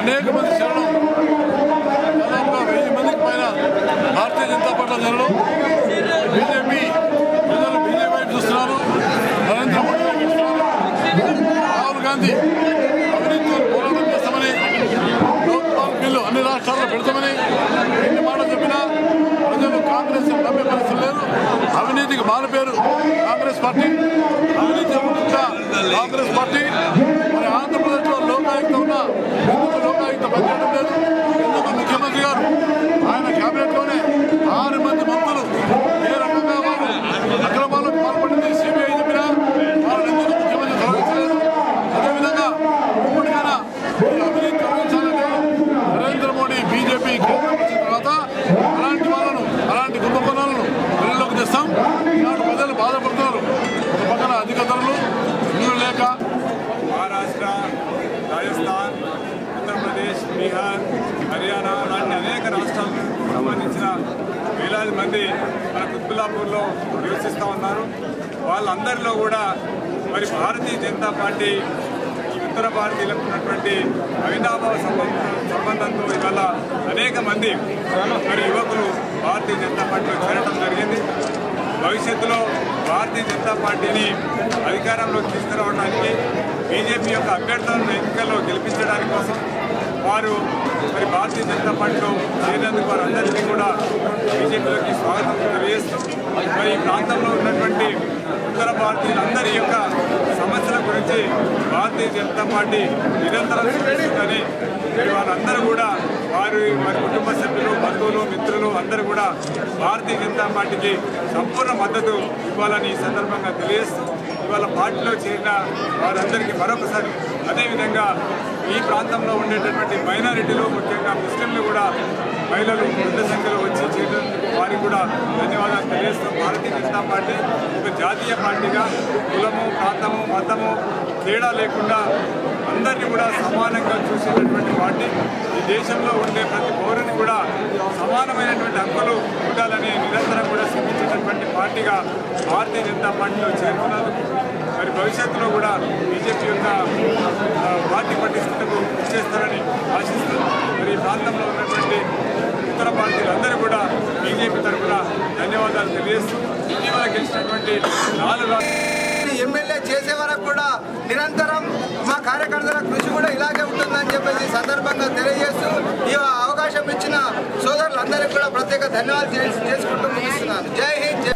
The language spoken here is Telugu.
అనేక మంది శరణం దాదాపుగా 1000 మందికి పైన భారతీయ జనతా పార్టీ శరణం. బీజేపీ ప్రజలు బీజేపీ వైపు చూస్తున్నారు, నరేంద్ర మోడీ వైపు చూస్తున్నారు. రాహుల్ గాంధీ అవినీతితో పోరాటం చేస్తామని, లోక్పాల్ బిల్లు అన్ని రాష్ట్రాల్లో పెడతామని ఎన్ని మాటలు చెప్పినా ప్రజలు కాంగ్రెస్ నమ్మే పరిస్థితి లేదు. అవినీతికి మారు పేరు కాంగ్రెస్ పార్టీ, అవినీతి కాంగ్రెస్ పార్టీ. మరి ఆంధ్రప్రదేశ్ లో లోకాయుక్త ఉన్న ఎందుకు లోకాయుక్త పనిచేయడం లేదు? ఎందుకు ముఖ్యమంత్రి గారు ఆయన కేబినెట్ లోనే 6 మంది మంత్రులు ఏ రకంగా వారు అక్రమాలకు పాల్పడింది సిబిఐ చెప్పినా వారు ఎందుకు ముఖ్యమంత్రి తొలగించలేదు? అదేవిధంగా ఇప్పటికైనా అవినీతి తొలగించాలంటే నరేంద్ర మోడీ బీజేపీ కేంద్రం వచ్చిన తర్వాత అలాంటి వాళ్ళను, అలాంటి కుంభకోణాలను ప్రజల్లోకి తెస్తాం. ఈనాడు ప్రజలు బాధపడుతున్నారు. ఒక పక్కన అధిక ధరలు, ఇల్లు లేక. మహారాష్ట్ర, రాజస్థాన్, ఉత్తరప్రదేశ్, బీహార్, హర్యానా లాంటి అనేక రాష్ట్రాలకు సంబంధించిన వేలాది మంది మన కుత్బుల్లాపూర్లో నివసిస్తూ ఉన్నారు. వాళ్ళందరిలో కూడా మరి భారతీయ జనతా పార్టీ ఉత్తర భారతీయులకు ఉన్నటువంటి అవినాభావ సంబంధంతో ఇవాళ అనేక మంది మరి యువకులు భారతీయ జనతా పార్టీలో చేరడం జరిగింది. భవిష్యత్తులో భారతీయ జనతా పార్టీని అధికారంలోకి తీసుకురావడానికి, బీజేపీ యొక్క అభ్యర్థులను ఎన్నికల్లో గెలిపించడానికి కోసం వారు మరి భారతీయ జనతా పార్టీలో చేరినందుకు వారందరికీ కూడా బీజేపీలోకి స్వాగతం తెలియజేస్తూ మరి ఈ ప్రాంతంలో ఉన్నటువంటి ఉత్తర భారతీయులందరి యొక్క సమస్యల గురించి భారతీయ జనతా పార్టీ నిరంతరం చూపిస్తుందని వారందరూ కూడా వారి కుటుంబ సభ్యులు, బంధువులు, మిత్రులు అందరూ కూడా భారతీయ జనతా పార్టీకి సంపూర్ణ మద్దతు ఇవ్వాలని ఈ సందర్భంగా తెలియజేస్తూ ఇవాళ పార్టీలో చేరిన వారందరికీ మరొకసారి, అదేవిధంగా ఈ ప్రాంతంలో ఉండేటటువంటి మైనారిటీలు, ముఖ్యంగా ముస్లింలు కూడా మహిళలు పెద్ద సంఖ్యలో వచ్చి చేరినందుకు వారికి కూడా ధన్యవాదాలు తెలియజేస్తూ భారతీయ జనతా పార్టీ ఒక జాతీయ పార్టీగా కులము, ప్రాంతము, మతము తేడా లేకుండా అందరినీ కూడా సమానంగా చూసేటటువంటి పార్టీ. ఈ దేశంలో ఉండే ప్రతి పౌరుని కూడా సమానమైనటువంటి హక్కులు ఉండాలని నిరంతరం కూడా శ్రమించేటటువంటి పార్టీగా భారతీయ జనతా పార్టీలో చేరుతున్నందుకు మరి భవిష్యత్తులో కూడా బీజేపీ యొక్క పార్టీ పటిష్టతకు చేస్తారని ఆశిస్తూ మరి ఈ ప్రాంతంలో ఉన్నటువంటి ఉత్తర భారతీయులందరూ కూడా బీజేపీ తరఫున ధన్యవాదాలు తెలియజేస్తూ ఇటీవల గెలిచినటువంటి 4 ఎమ్మెల్యే చేసే వరకు కూడా నిరంతరం మా కార్యకర్తల కృషి కూడా ఇలాగే ఉంటుందని చెప్పేసి సందర్భంగా తెలియజేస్తూ ఈ అవకాశం ఇచ్చిన సోదరులందరికీ కూడా ప్రత్యేక ధన్యవాదాలు చేసుకుంటూ ముగిస్తున్నాను. జై హింద్.